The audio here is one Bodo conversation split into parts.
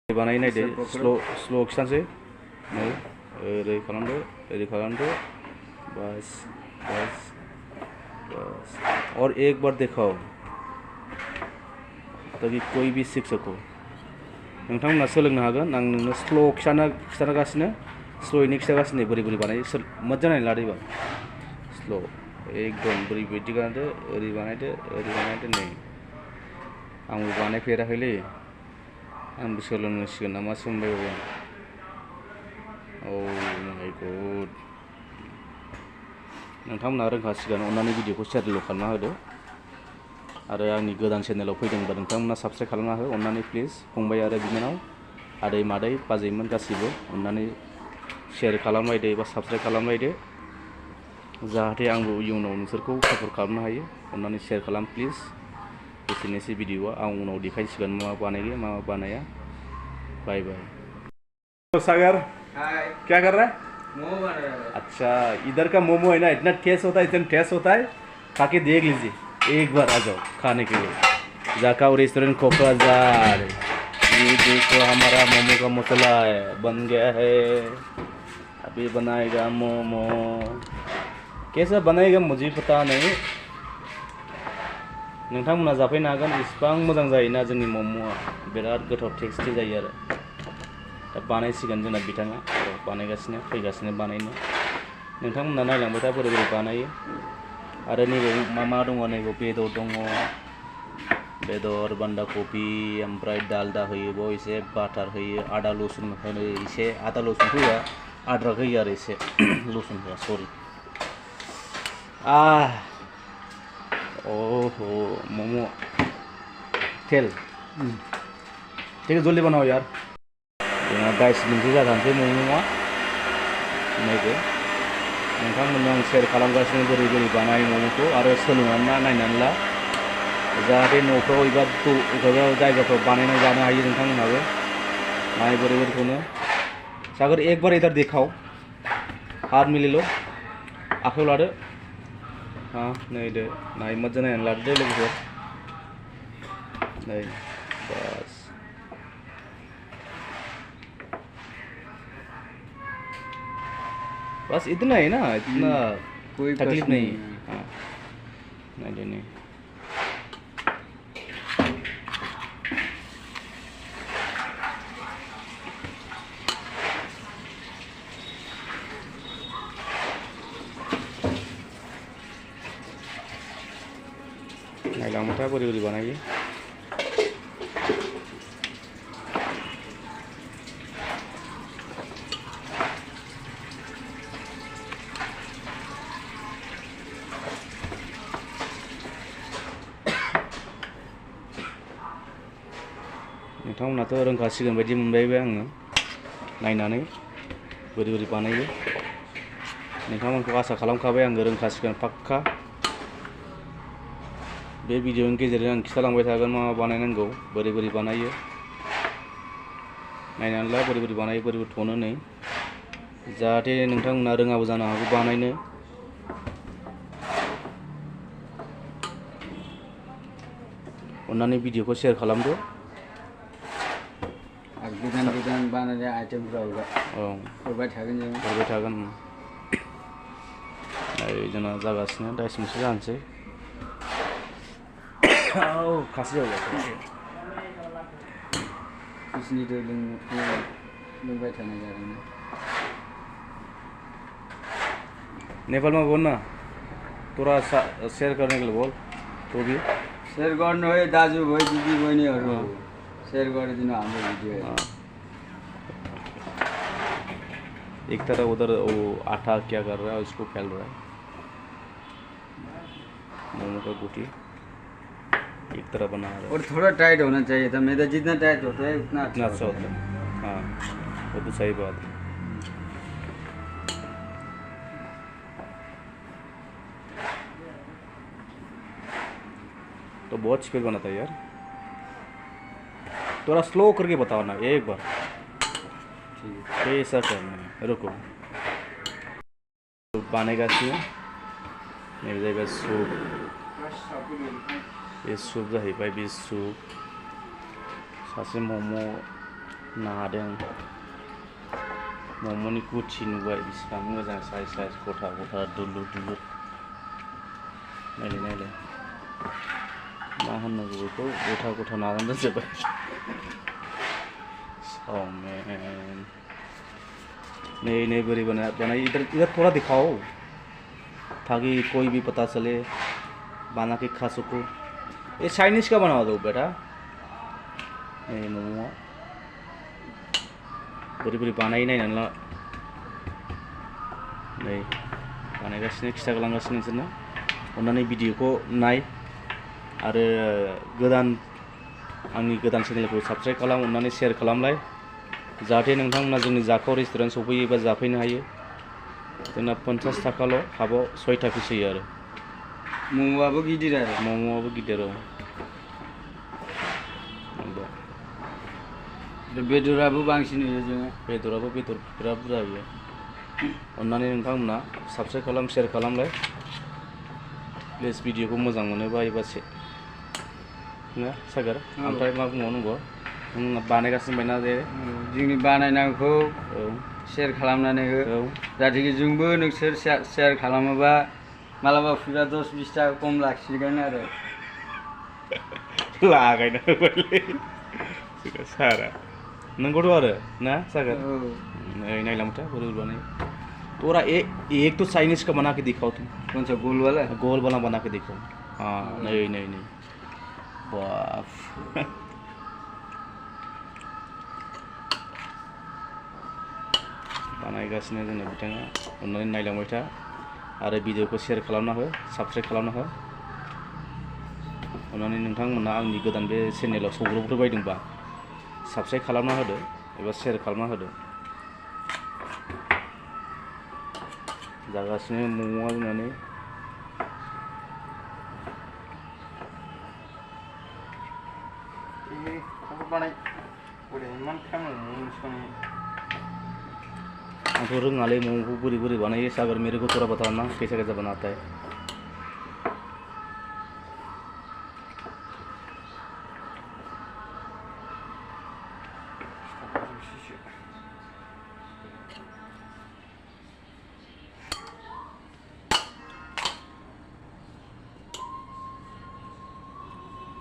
बानाय नायदो स्ल' खिथानोसै नै ओरै खालामदो बस बस बस और एक बार दिखाओ ताकि कोई भी सीख सको नोंथांमोना सोलोंनो हागोन आं नोंनो स्ल' खिथागासिनो स्ल'यैनो खिथागासिनो बोरै बानायो मोजां नायना लादो एबार स्ल' एकदम बोरै बिदि बानायदो ओरै बानायदो नै आंबो बानायफेराखैलै आंबो सोलोंनांसिगोन नामासो मोनबाय बावबाय आं माय गड नोंथांमोना रोंखासिगोन अन्नानै भिडिअखौ शेयारल' खालामना होदो आरो आंनि गोदान चेनेलाव फैदोंबा नोंथांमोना साबस्क्राइब खालामना हो अन्नानै प्लिज फंबाय आरो बिनानाव आदै मादै बाजैमोन गासिबो अन्नानै शेयार खालामलायदो एबा साबस्क्राइब खालामलायदो जाहाथे आंबो इयुनाव नोंसोरखौ सापर्ट खालामनो हायो अन्नानै शेयार खालाम प्लिज एसेनोसै भिडिअआ आं उनाव देखायसिगोन मा बानायो मा बानाया बाय बाय सागर हाय क्या कर रहा है मोमो बना रहा है अच्छा इधर का मोमो है ना इतना टेस्ट होता है खा के देख लीजिए एक बार आ जाओ खाने के लिए जाकाऊ रेस्टोरेंट कोकराझार ये देखो हमारा मोमो का मसाला है बन गया है अभी बनाएगा मोमो कैसा बनाएगा मुझे पता नहीं नोंथांमोना जाफैनो हागोन इसिबां मोजां जायोना जोंनि मम'आ बिराद गोथाव टेस्टि जायो आरो दा बानायसिगोन जोंना बिथाङा बानायगासिनो फैगासिनो बानायनो नोंथांमोना नायलांबाय था बोरै बानायो आरो नैबे मा दङ नैबे बेदर दङ बेदर बान्दा कफि ओमफ्राय दालदा होयो बाव एसे बाटार होयो आदा लसुन होनो एसे आदा लसुन होआ आद्राक होयो आरो एसे लसुन होआ सरि ओहो मोमो तेल ठीक है जल्दी बनाओ यार जोंना 22 मिनिटसो जाथारनोसै मोमोआ नायदो नोंथांमोननो आं शेयार खालामगासिनो बोरै बानायो मम'खौ आरो सोलोंनानै नायनानै ला जाहाथे न'फ्राव एबा जायगाफ्राव बानायनानै जानो हायो नोंथांमोनहाबो नाय बोरै संनो सागर एक बार इधर दिखाओ हाथ मिले लो आखायाव लादो हाँ नायदो नाय मोजां नायनानै लादो लोगोफोर नै बस बस इतना है ना इतना कोई तकलीफ नहीं हाँ नहीं नायलांबाय था बोरै बानायो नोंथांमोनाथ' रोंखासिगोन बायदि मोनबायबो आङो नायनानै बोरै बानायो नोंथांमोनखौ आसा खालामखाबाय आङो रोंखासिगोन पाक्का बे भिडिअनि गेजेरजों आं खिथालांबाय थागोन मा बानायनांगौ बोरै बानायो नायनानै ला बोरै बानायो बोरै थनो नै जाहाथे नोंथांमोना रोङाबो जानो हागौ बानायनो अन्नानै भिडिअखौ शेयार खालामदो गोदान बानायनाय आइटेमफोराव हरबाय थागोन जोंना जागासिनो 10 मिनिटसो जानोसै खासि जाबाय बिसिनि दै लोंबाय थानाय जादों नेपाल में बोल ना थोड़ा शेयर करने के लिए बोल तो भी शेयर गर्नु है दाजु भाइ दिदी बहिनीहरू शेयर गरिदिनु हाम्रो भिडियो एक तरह उधर वो आटा क्या कर रहा है उसको फैल रहा है मोमो का गुटी एक तरह बना रहा है और थोड़ा टाइट होना चाहिए था मैदा जितना टाइट होता है उतना अच्छा होता है हाँ वो तो सही बात है तो बहुत स्पीड बनाता है यार थोड़ा स्लो करके बताओ ना एक बार ऐसा करना है रुको बनेगा इसमें मेरे जाएगा सूप ये सूप जाहैबाय बे सूप सासे मम' नादों मम'नि गुथि नुबाय बिसिबां मोजां साइज गथा गथा दुलुर नायलाय मा होननांगौ बेखौ गथा नानानै दोनजोब्बाय सावमेन नहीं बोरी बनाई इधर थोड़ा दिखाओ ताकि कोई भी पता चले बना के खा सको। ये चाइनीज का बना दो बेटा। नहीं मोमो बोरी बानाय नायनानै ला नै बानायगासिनो खिथालांगासिनो नोंसोरनो अन्नानै भिडिअखौ नाय आरो आंनि गोदान चेनेलखौ साबस्क्राइब खालाम अन्नानै शेयार खालामलाय जाहाथे नोंथांमोना जोंनि जाखाव रेस्टुरेन्ट सफैयोबा जाफैनो हायो। जोंना 50 थाखाल' हाबाव 6था पिस होयो आरो मम'आबो गिदिर आरो मम'आबो गिदिर औ बेदराबो बांसिन होयो जोङो बेदराबो बेदर बिराद बुरजा होयो। अन्नानै नोंथांमोना साबस्क्राइब खालाम शेयार खालामलाय प्लिज भिडिअखौ मोजां मोनोबा एबासे ना सागर ओमफ्राय मा बुंबावनांगौ नों बानायगासिनो बायना जे जोंनि बानायनायखौ शेयार खालामनानै हो जाहाथे जोंबो नोंसोर शेयार खालामोबा मालाबा फैबा 10-20 थाखा खम लाखिगोन आरो लागायना होबायलै सारा नंगौथ' आरो ना सागर नायलामता बोरै बानाय तोरा एक तो चाइनीज का बना के दिखाओ तुम। कौन सा गोल वाला बना के दिखाओ। हाँ नहीं बाप बानायगासिनो जोंना बिथाङा अन्नानै नायलांबाय था आरो भिडिअखौ शेयार खालामना हो साबस्क्राइब खालामना हो अन्नानै नोंथांमोना आंनि गोदान बे चेनेलाव सौग्रावफोर बायदोंबा साबस्क्राइब खालामना होदो एबा शेयार खालामना होदो। जागासिनो मम'आ जोंनानै आंथ' रोङालै मम'खौ बोरै बानायो सागर मेरे को थोड़ा बताना कैसे बनाता है।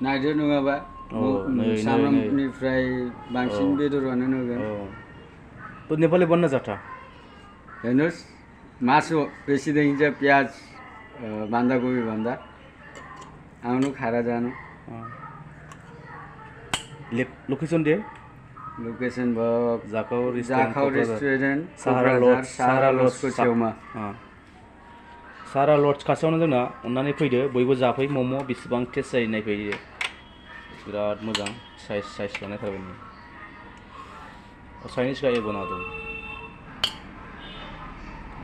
नायदो नङाबा सामब्रामनिफ्राय बांसिन बेदरानो होगोन। तो नेपाली बन्न जाता हेर्नुहोस् मासु बेसी देखिन्छ प्याज बान्दाकोपी भन्दा आउनु खाएर जानु। लोकेसन दे लोकेसन भयो जाखाव रेस्टुरेन्ट सारा लड्जको छेउमा सारा लड्ज खाथियावनो जोंना अन्नानै फैदो बयबो जाफै मम' बेसेबां टेस्ट जायो नायफैदो बिराद मोजां साइज बानायथारबाय चाइनीज का ये बना दो।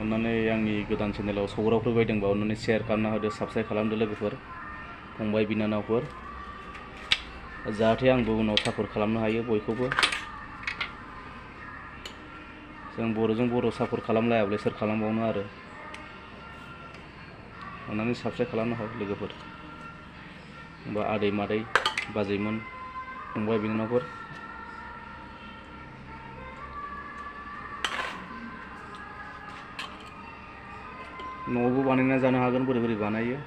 अन्नानै आंनि गोदान चेनेलाव सौग्रावफोर बायदोंबा अन्नानै शेयार खालामना होदो साबस्क्राइब खालामदो लोगोफोर फंबाय बिनानावफोर जाहाथे आंबो उनाव सापर्ट खालामनो हायो बयखौबो। जों बर'जों बर' सापर्ट खालामलायाब्ला सोर खालामबावनो आरो अन्नानै साबस्क्राइब खालामनो हो लोगोफोर बा आदै मादै बाजैमोन फंबाय बिनानावफोर। न'आवबो बानायना जानो हागोन बोरै बानायो